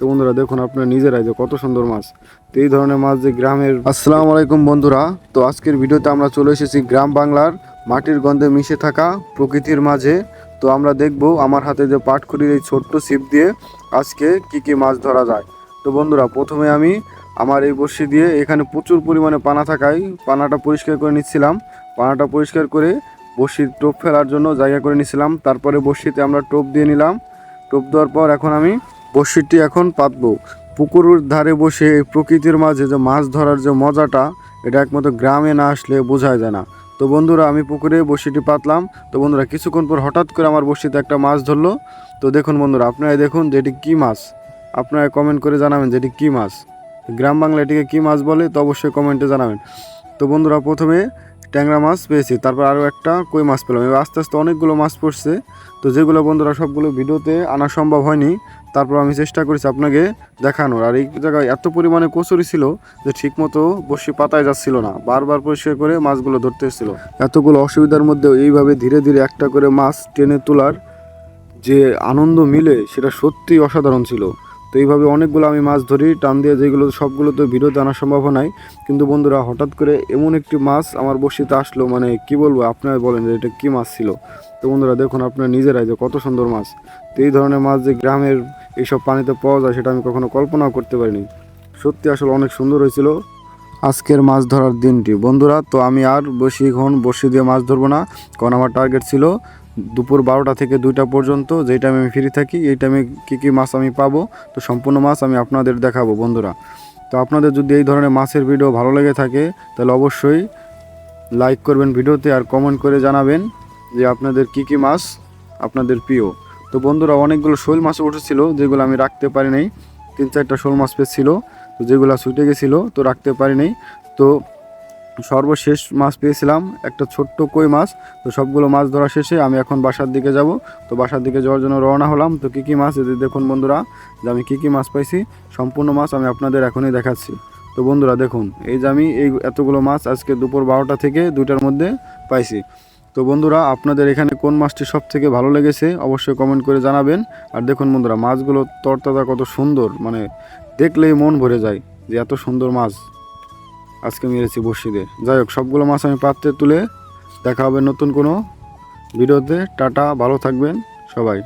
তো বন্ধুরা দেখুন আপনারা নিজেরাই যে কত সুন্দর মাছ। তো এই ধরনের মাছ যে গ্রামের। আসসালামু আলাইকুম বন্ধুরা, তো আজকের ভিডিওতে আমরা চলে এসেছি গ্রাম বাংলার মাটির গন্ধে মিশে থাকা প্রকৃতির মাঝে। তো আমরা দেখব আমার হাতে যে পাটখড়ির এই ছোট্ট ছিপ দিয়ে আজকে কি কি মাছ ধরা যায়। তো বন্ধুরা প্রথমে আমি আমার এই বড়শি দিয়ে এখানে প্রচুর পরিমাণে পানা থাকায় পানাটা পরিষ্কার করে নিচ্ছিলাম। পানাটা পরিষ্কার করে বড়শির টোপ ফেলার জন্য জায়গা করে নিচ্ছিলাম। তারপরে বড়শিতে আমরা টোপ দিয়ে নিলাম। টোপ দেওয়ার পর এখন আমি বড়শিটি এখন পাতবো। পুকুরের ধারে বসে এই প্রকৃতির মাঝে যে মাছ ধরার যে মজাটা, এটা একমাত্র গ্রামে না আসলে বোঝা যায় না। তো বন্ধুরা আমি পুকুরে বড়শিটি পাতলাম। তো বন্ধুরা কিছুক্ষণ পর হঠাৎ করে আমার বড়শিতে একটা মাছ ধরলো। তো দেখুন বন্ধুরা, আপনারা দেখুন যে এটি কী মাছ, আপনারা কমেন্ট করে জানাবেন যে এটি কী মাছ। গ্রাম বাংলা এটিকে কী মাছ বলে তো অবশ্যই কমেন্টে জানাবেন। তো বন্ধুরা প্রথমে ট্যাংরা মাছ পেয়েছি, তারপর আরও একটা কই মাছ পেলাম। এবার আস্তে আস্তে অনেকগুলো মাছ পড়ছে। তো যেগুলো বন্ধুরা সবগুলো ভিডিওতে আনা সম্ভব হয়নি, তারপর আমি চেষ্টা করেছি আপনাকে দেখানোর। আর এই জায়গায় এত পরিমাণে কচুরি ছিল যে ঠিকমতো বড়শি পাতায় যাচ্ছিল না, বারবার পরিষ্কার করে মাছগুলো ধরতে এসেছিল। এতগুলো অসুবিধার মধ্যেও এইভাবে ধীরে ধীরে একটা করে মাছ টেনে তোলার যে আনন্দ মিলে সেটা সত্যিই অসাধারণ ছিল। তো এইভাবে অনেকগুলো আমি মাছ ধরি টান দিয়ে, যেগুলো সবগুলো তো ভিডিওতে আনা সম্ভব নয়। কিন্তু বন্ধুরা হঠাৎ করে এমন একটি মাছ আমার বড়শিতে আসলো, মানে কি বলবো, আপনারা বলেন যে এটা কী মাছ ছিল। তো বন্ধুরা দেখুন আপনারা নিজেরাই যে কত সুন্দর মাছ। তো এই ধরনের মাছ যে গ্রামের এইসব পানিতে পাওয়া যায় সেটা আমি কখনো কল্পনাও করতে পারিনি। সত্যি আসলে অনেক সুন্দর হয়েছিল আজকের মাছ ধরার দিনটি বন্ধুরা। তো আমি আর বেশিক্ষণ বড়শি দিয়ে মাছ ধরবো না, কারণ আমার টার্গেট ছিল দুপুর 12টা থেকে 2টা পর্যন্ত, যেই টাইমে আমি ফ্রি থাকি এই টাইমে কী কী মাছ আমি পাবো তো সম্পূর্ণ মাছ আমি আপনাদের দেখাবো বন্ধুরা। তো আপনাদের যদি এই ধরনের মাছের ভিডিও ভালো লেগে থাকে তাহলে অবশ্যই লাইক করবেন ভিডিওতে, আর কমেন্ট করে জানাবেন যে আপনাদের কী কী মাছ আপনাদের প্রিয়। তো বন্ধুরা অনেকগুলো শোল মাছ উঠেছিল যেগুলো আমি রাখতে পারি নাই, 3-4টা শোল মাছ পেয়েছিল, তো যেগুলো ছুটে গেছিলো তো রাখতে পারি নাই। তো সর্বশেষ মাছ পেয়েছিলাম একটা ছোট্ট কই মাছ। তো সবগুলো মাছ ধরা শেষে আমি এখন বাসার দিকে যাব। তো বাসার দিকে যাওয়ার জন্য রওনা হলাম। তো কী কী মাছ এদের দেখুন বন্ধুরা, যে আমি কী কী মাছ পাইছি সম্পূর্ণ মাছ আমি আপনাদের এখনই দেখাচ্ছি। তো বন্ধুরা দেখুন এই যে আমি এই এতগুলো মাছ আজকে দুপুর 12টা থেকে 2টার মধ্যে পাইছি। তো বন্ধুরা আপনাদের এখানে কোন মাছটি সব থেকে ভালো লেগেছে অবশ্যই কমেন্ট করে জানাবেন। আর দেখুন বন্ধুরা মাছগুলো তরতাজা কত সুন্দর, মানে দেখলেই মন ভরে যায় যে এত সুন্দর মাছ আজকে মেরেছি বড়শি দিয়ে। যাই হোক সবগুলো মাছ আমি পাত্রে তুলে দেখা হবে নতুন কোনো ভিডিওতে। টাটা, ভালো থাকবেন সবাই।